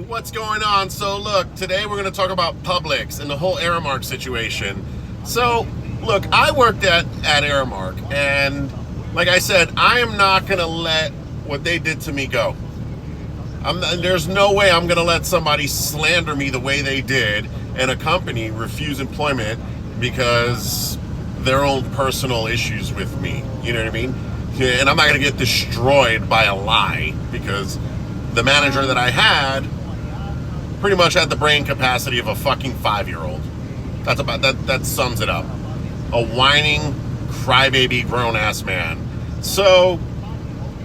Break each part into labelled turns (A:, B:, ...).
A: What's going on? So look, today we're going to talk about Publix and the whole Aramark situation. So look, I worked at Aramark, and like I said, I am not going to let what they did to me go. There's no way I'm going to let somebody slander me the way they did and a company refuse employment because their own personal issues with me. You know what I mean? And I'm not going to get destroyed by a lie because the manager that I had pretty much had the brain capacity of a fucking 5-year-old. That's about that sums it up. A whining, crybaby, grown-ass man. So,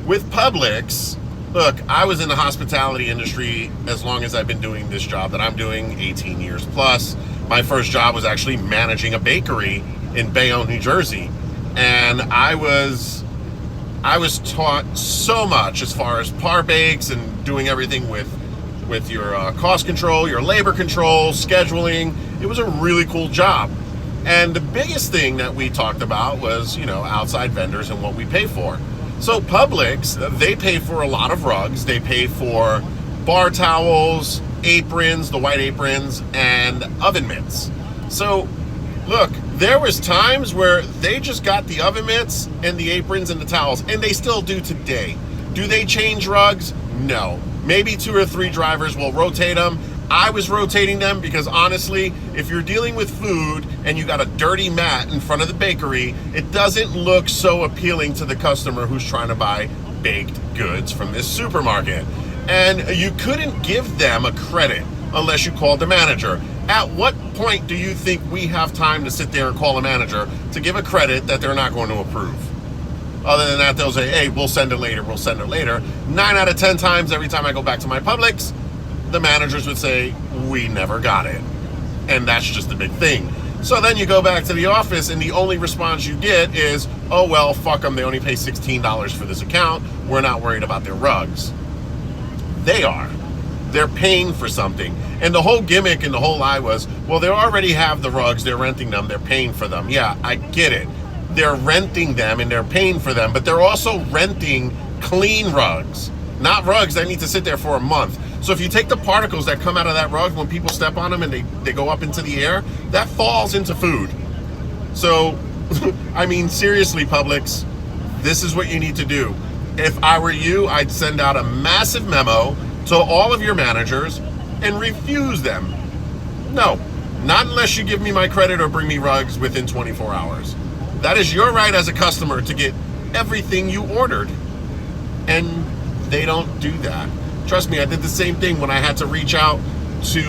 A: with Publix, look, I was in the hospitality industry as long as I've been doing this job that I'm doing, 18 years plus. My first job was actually managing a bakery in Bayonne, New Jersey. And I was taught so much as far as par bakes and doing everything with your cost control, your labor control, scheduling. It was a really cool job. And the biggest thing that we talked about was, outside vendors and what we pay for. So Publix, they pay for a lot of rugs. They pay for bar towels, aprons, the white aprons, and oven mitts. So look, there was times where they just got the oven mitts and the aprons and the towels, and they still do today. Do they change rugs? No. Maybe 2 or 3 drivers will rotate them. I was rotating them because honestly, if you're dealing with food and you got a dirty mat in front of the bakery, it doesn't look so appealing to the customer who's trying to buy baked goods from this supermarket. And you couldn't give them a credit unless you called the manager. At what point do you think we have time to sit there and call a manager to give a credit that they're not going to approve? Other than that, they'll say, hey, we'll send it later, 9 out of 10 times, every time I go back to my Publix, the managers would say, we never got it. And that's just the big thing. So then you go back to the office and the only response you get is, oh, well, fuck them. They only pay $16 for this account. We're not worried about their rugs. They are. They're paying for something. And the whole gimmick and the whole lie was, well, they already have the rugs. They're renting them. They're paying for them. Yeah, I get it. They're renting them and they're paying for them, but they're also renting clean rugs, not rugs that need to sit there for a month. So if you take the particles that come out of that rug when people step on them and they go up into the air, that falls into food. So, I mean, seriously, Publix, this is what you need to do. If I were you, I'd send out a massive memo to all of your managers and refuse them. No, not unless you give me my credit or bring me rugs within 24 hours. That is your right as a customer to get everything you ordered. And they don't do that. Trust me, I did the same thing when I had to reach out to,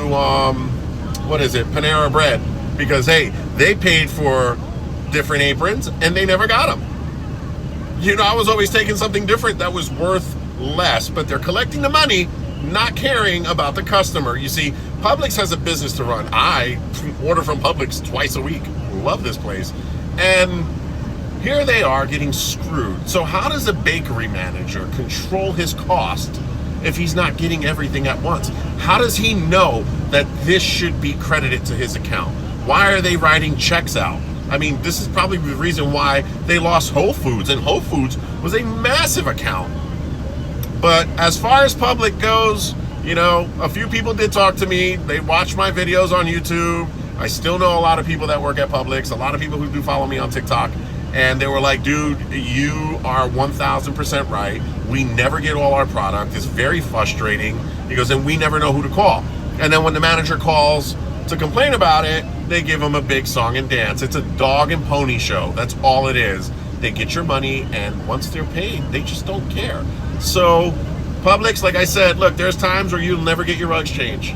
A: Panera Bread. Because, hey, they paid for different aprons and they never got them. I was always taking something different that was worth less. But they're collecting the money, not caring about the customer. You see, Publix has a business to run. I order from Publix twice a week. Love this place. And here they are getting screwed. So how does a bakery manager control his cost if he's not getting everything at once? How does he know that this should be credited to his account? Why are they writing checks out? I mean, this is probably the reason why they lost Whole Foods, and Whole Foods was a massive account. But as far as Publix goes, a few people did talk to me. They watched my videos on YouTube. I still know a lot of people that work at Publix, a lot of people who do follow me on TikTok, and they were like, dude, you are 1,000% right. We never get all our product. It's very frustrating. He goes, and we never know who to call. And then when the manager calls to complain about it, they give them a big song and dance. It's a dog and pony show. That's all it is. They get your money, and once they're paid, they just don't care. So Publix, like I said, look, there's times where you'll never get your rugs changed,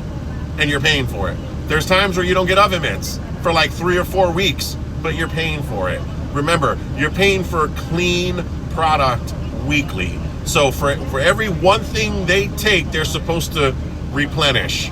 A: and you're paying for it. There's times where you don't get oven mitts for like 3 or 4 weeks, but you're paying for it. Remember, you're paying for clean product weekly. So for every one thing they take, they're supposed to replenish.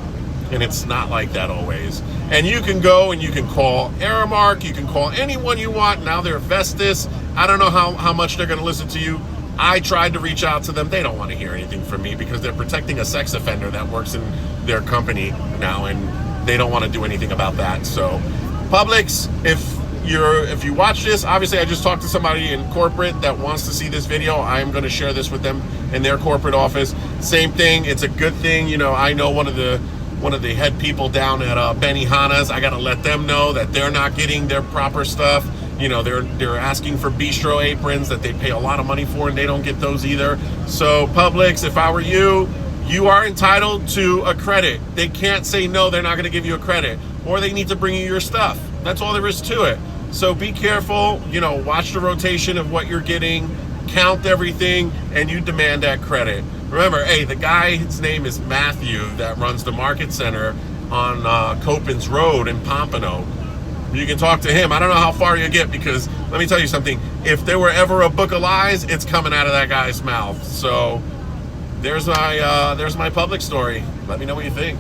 A: And it's not like that always. And you can go and you can call Aramark, you can call anyone you want. Now they're Vestas. I don't know how much they're going to listen to you. I tried to reach out to them. They don't want to hear anything from me because they're protecting a sex offender that works in their company now, and they don't want to do anything about that. So Publix, if you watch this, obviously I just talked to somebody in corporate that wants to see this video. I am going to share this with them in their corporate office. Same thing. It's a good thing. You know, I know one of the head people down at Benihana's. I got to let them know that they're not getting their proper stuff. You know, they're asking for bistro aprons that they pay a lot of money for, and they don't get those either. So Publix, if I were you, you are entitled to a credit. They can't say no, they're not going to give you a credit, or they need to bring you your stuff. That's all there is to it. So be careful, you know, watch the rotation of what you're getting, count everything, and you demand that credit. Remember, hey, the guy, his name is Matthew, that runs the market center on Copans Road in Pompano. You can talk to him. I don't know how far you get, because let me tell you something. If there were ever a book of lies, it's coming out of that guy's mouth. So there's my Publix story. Let me know what you think.